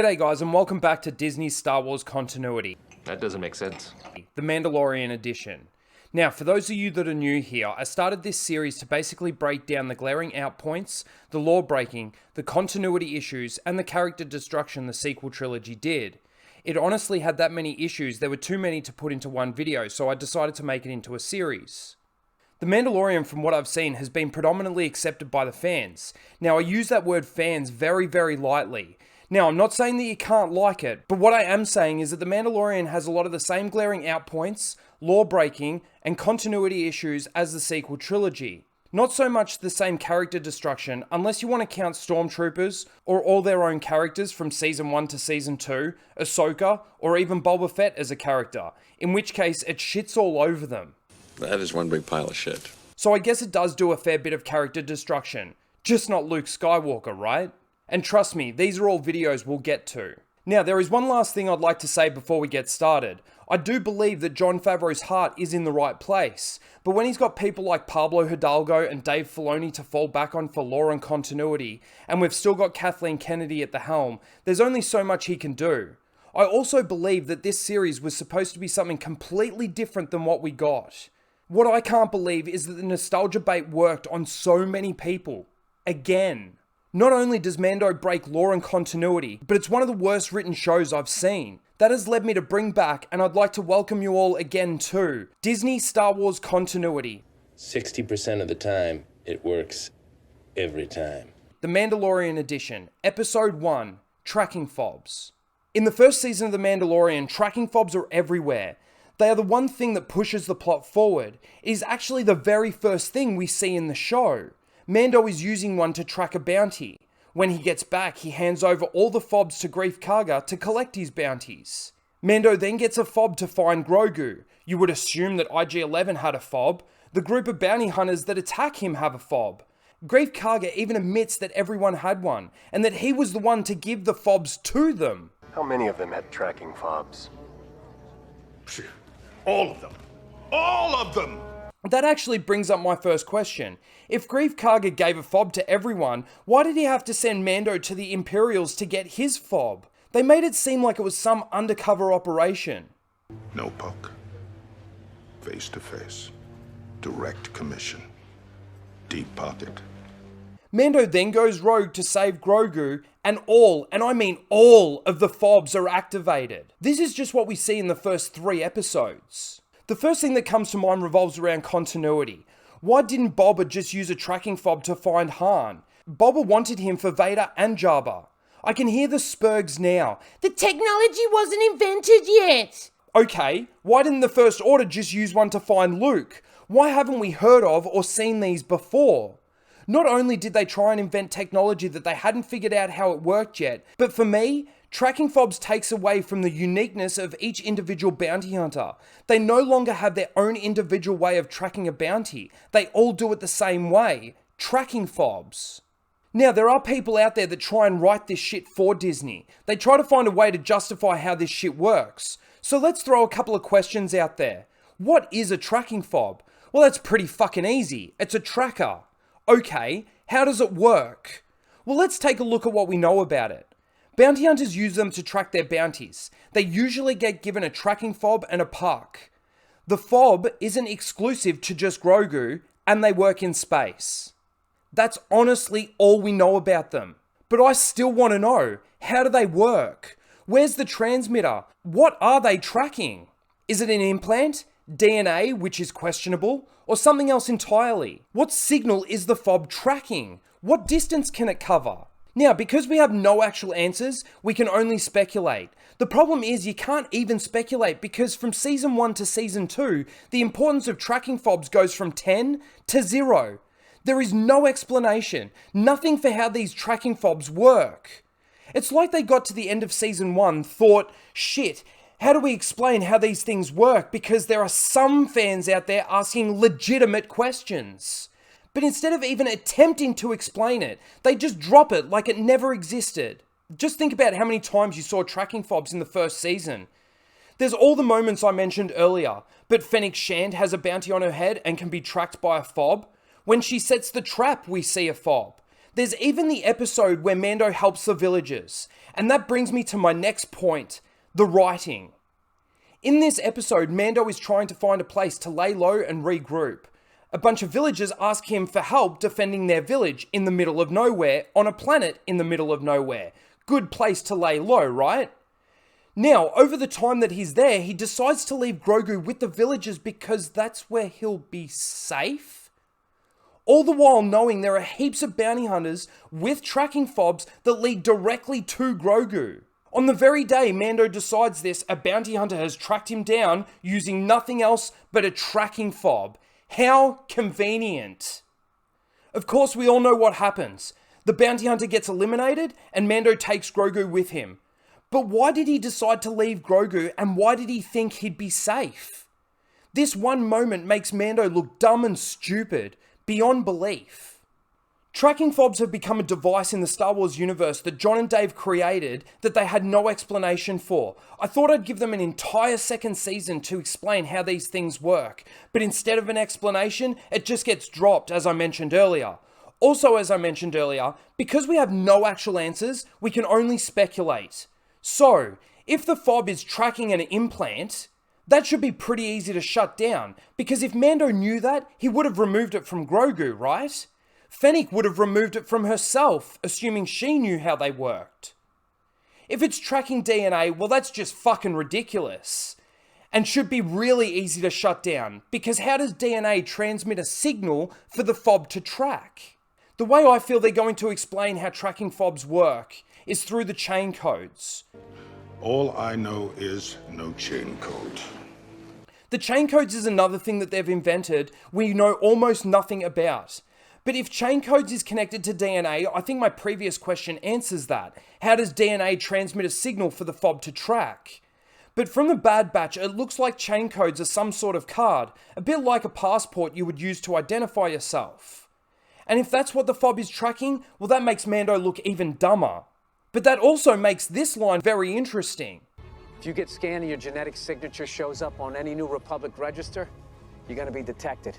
G'day guys and welcome back to Disney's Star Wars continuity. That doesn't make sense. The Mandalorian edition. Now, for those of you that are new here, I started this series to basically break down the glaring out points, the lore breaking, the continuity issues, and the character destruction the sequel trilogy did. It honestly had that many issues, there were too many to put into one video, so I decided to make it into a series. The Mandalorian, from what I've seen, has been predominantly accepted by the fans. Now, I use that word fans very, very lightly. Now, I'm not saying that you can't like it, but what I am saying is that The Mandalorian has a lot of the same glaring out points, lore breaking, and continuity issues as the sequel trilogy. Not so much the same character destruction, unless you want to count Stormtroopers, or all their own characters from Season 1 to Season 2, Ahsoka, or even Boba Fett as a character, in which case it shits all over them. That is one big pile of shit. So I guess it does do a fair bit of character destruction, just not Luke Skywalker, right? And trust me, these are all videos we'll get to. Now, there is one last thing I'd like to say before we get started. I do believe that Jon Favreau's heart is in the right place, but when he's got people like Pablo Hidalgo and Dave Filoni to fall back on for lore and continuity, and we've still got Kathleen Kennedy at the helm, there's only so much he can do. I also believe that this series was supposed to be something completely different than what we got. What I can't believe is that the nostalgia bait worked on so many people. Again. Not only does Mando break lore and continuity, but it's one of the worst written shows I've seen. That has led me to bring back, and I'd like to welcome you all again to, Disney Star Wars continuity. 60% of the time, it works every time. The Mandalorian edition, Episode 1, Tracking Fobs. In the first season of The Mandalorian, tracking fobs are everywhere. They are the one thing that pushes the plot forward. It is actually the very first thing we see in the show. Mando is using one to track a bounty. When he gets back, he hands over all the fobs to Greef Karga to collect his bounties. Mando then gets a fob to find Grogu. You would assume that IG-11 had a fob. The group of bounty hunters that attack him have a fob. Greef Karga even admits that everyone had one, and that he was the one to give the fobs to them. How many of them had tracking fobs? All of them. All of them! That actually brings up my first question. If Greef Karga gave a fob to everyone, why did he have to send Mando to the Imperials to get his fob? They made it seem like it was some undercover operation. No poke. Face to face. Direct commission. Deep pocket. Mando then goes rogue to save Grogu, and all, and I mean all, of the fobs are activated. This is just what we see in the first 3 episodes. The first thing that comes to mind revolves around continuity. Why didn't Boba just use a tracking fob to find Han? Boba wanted him for Vader and Jabba. I can hear the spurgs now. The technology wasn't invented yet. Okay, why didn't the First Order just use one to find Luke? Why haven't we heard of or seen these before? Not only did they try and invent technology that they hadn't figured out how it worked yet, but for me, tracking fobs takes away from the uniqueness of each individual bounty hunter. They no longer have their own individual way of tracking a bounty. They all do it the same way, tracking fobs. Now, there are people out there that try and write this shit for Disney. They try to find a way to justify how this shit works. So let's throw a couple of questions out there. What is a tracking fob? Well, that's pretty fucking easy. It's a tracker. Okay, how does it work? Well, let's take a look at what we know about it. Bounty hunters use them to track their bounties. They usually get given a tracking fob and a puck. The fob isn't exclusive to just Grogu, and they work in space. That's honestly all we know about them. But I still want to know, how do they work? Where's the transmitter? What are they tracking? Is it an implant? DNA, which is questionable? Or something else entirely? What signal is the fob tracking? What distance can it cover? Now, because we have no actual answers, we can only speculate. The problem is you can't even speculate because from Season 1 to Season 2, the importance of tracking fobs goes from 10 to 0. There is no explanation, nothing for how these tracking fobs work. It's like they got to the end of Season 1, thought, shit, how do we explain how these things work? Because there are some fans out there asking legitimate questions. But instead of even attempting to explain it, they just drop it like it never existed. Just think about how many times you saw tracking fobs in the first season. There's all the moments I mentioned earlier, but Fennec Shand has a bounty on her head and can be tracked by a fob. When she sets the trap, we see a fob. There's even the episode where Mando helps the villagers, and that brings me to my next point, the writing. In this episode, Mando is trying to find a place to lay low and regroup. A bunch of villagers ask him for help defending their village in the middle of nowhere, on a planet in the middle of nowhere. Good place to lay low, right? Now, over the time that he's there, he decides to leave Grogu with the villagers because that's where he'll be safe? All the while knowing there are heaps of bounty hunters with tracking fobs that lead directly to Grogu. On the very day Mando decides this, a bounty hunter has tracked him down using nothing else but a tracking fob. How convenient. Of course, we all know what happens. The bounty hunter gets eliminated and Mando takes Grogu with him. But why did he decide to leave Grogu, and why did he think he'd be safe? This one moment makes Mando look dumb and stupid, beyond belief. Tracking fobs have become a device in the Star Wars universe that John and Dave created that they had no explanation for. I thought I'd give them an entire second season to explain how these things work, but instead of an explanation, it just gets dropped, as I mentioned earlier. Also, as I mentioned earlier, because we have no actual answers, we can only speculate. So, if the fob is tracking an implant, that should be pretty easy to shut down, because if Mando knew that, he would have removed it from Grogu, right? Fennec would have removed it from herself, assuming she knew how they worked. If it's tracking DNA, well, that's just fucking ridiculous. And should be really easy to shut down, because how does DNA transmit a signal for the fob to track? The way I feel they're going to explain how tracking fobs work is through the chain codes. All I know is no chain code. The chain codes is another thing that they've invented we know almost nothing about. But if chain codes is connected to DNA, I think my previous question answers that. How does DNA transmit a signal for the fob to track? But from the Bad Batch, it looks like chain codes are some sort of card, a bit like a passport you would use to identify yourself. And if that's what the fob is tracking, well, that makes Mando look even dumber. But that also makes this line very interesting. If you get scanned and your genetic signature shows up on any New Republic register, you're gonna be detected.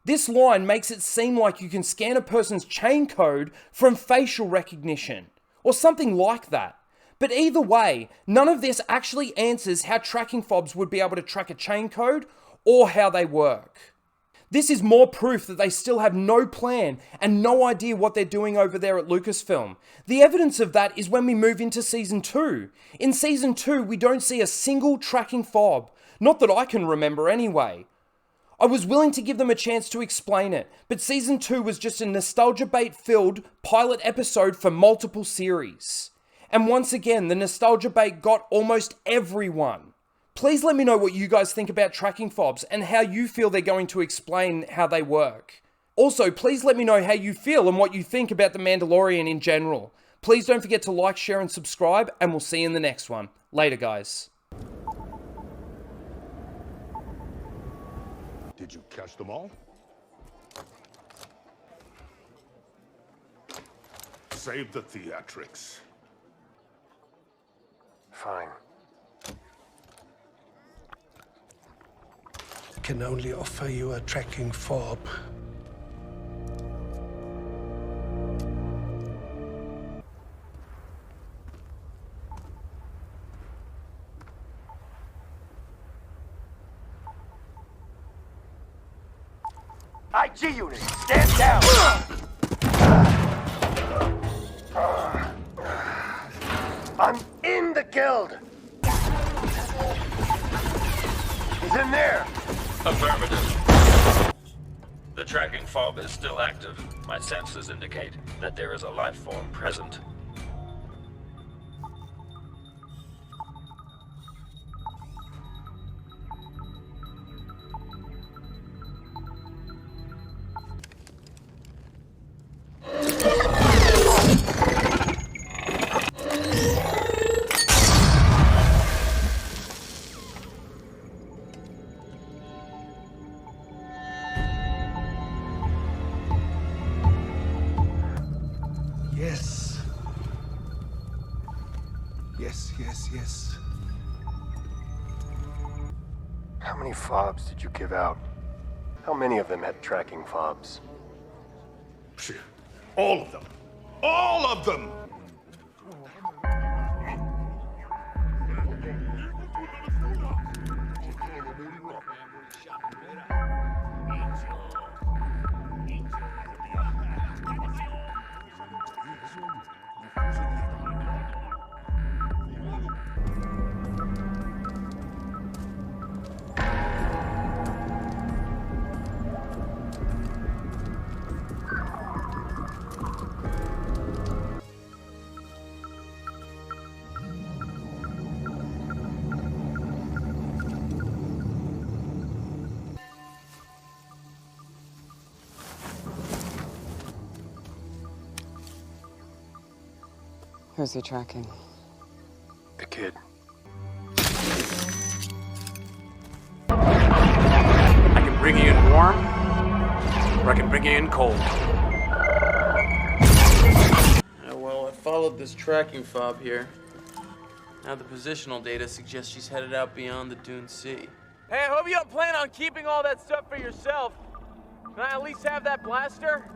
This line makes it seem like you can scan a person's chain code from facial recognition, or something like that. But either way, none of this actually answers how tracking fobs would be able to track a chain code, or how they work. This is more proof that they still have no plan and no idea what they're doing over there at Lucasfilm. The evidence of that is when we move into Season 2. In Season 2, we don't see a single tracking fob. Not that I can remember anyway. I was willing to give them a chance to explain it, but Season 2 was just a nostalgia bait-filled pilot episode for multiple series. And once again, the nostalgia bait got almost everyone. Please let me know what you guys think about tracking fobs and how you feel they're going to explain how they work. Also, please let me know how you feel and what you think about The Mandalorian in general. Please don't forget to like, share, and subscribe, and we'll see you in the next one. Later, guys. Did you catch them all? Save the theatrics. Fine. Can only offer you a tracking fob. IG unit, stand down! I'm in the guild! He's in there! Affirmative. The tracking fob is still active. My senses indicate that there is a life form present. Yes. Yes. How many fobs did you give out? How many of them had tracking fobs? Phew. All of them. All of them! Who's he tracking? The kid. I can bring you in warm, or I can bring you in cold. Well, I followed this tracking fob here. Now the positional data suggests she's headed out beyond the Dune Sea. Hey, I hope you don't plan on keeping all that stuff for yourself. Can I at least have that blaster?